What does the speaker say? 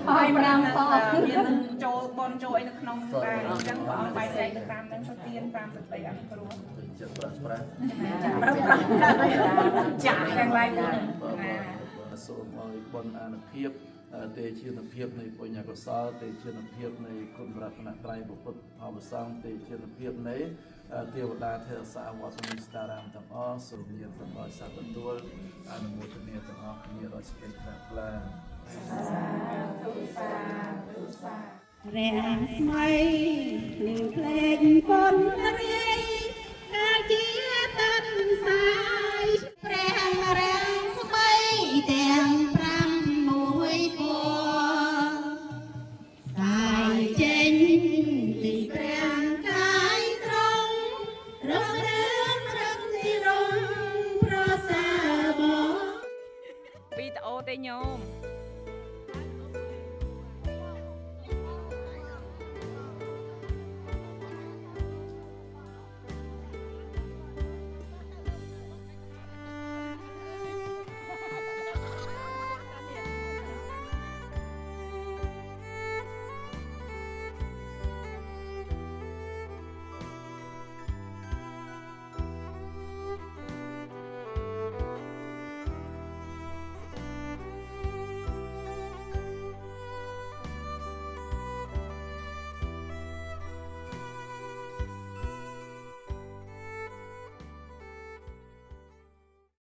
ហើយប្រាំផងមានចូលបនចូលអីនៅក្នុងដែរអញ្ចឹងព្រះអង្គបាយចែកទៅតាមហ្នឹងទៅទៀន5សេចក្តីអនុគ្រោះចិត្តប្រាស់ចាស់ទាំងឡាយណាសូមឲ្យបុណ្យអានុភាពទេជានភាពនៃបុញ្ញកុសលទេជានភាពនៃគុណរតនត្រ័យពុទ្ធធម្មសង្ឃទេជានភាពនៃទេវតាថេរសាវត្តនិស្តារាមទាំងអស់សូមញាតិទាំងអស់សាទទទួលអនុមោទនាទាំងអស់គ្នាដោយសេចក្តីថ្លារាំងថ្មីនឹងភ្លេងប៉ុនរាយដែលជាតនសាយព្រះរាំងស្បីទាំង5មួយពណ៌សាយចេញពីព្រះកាយត្រង់រំរឿងរឹងទីរំប្រសើរមកពីតអូទេញោម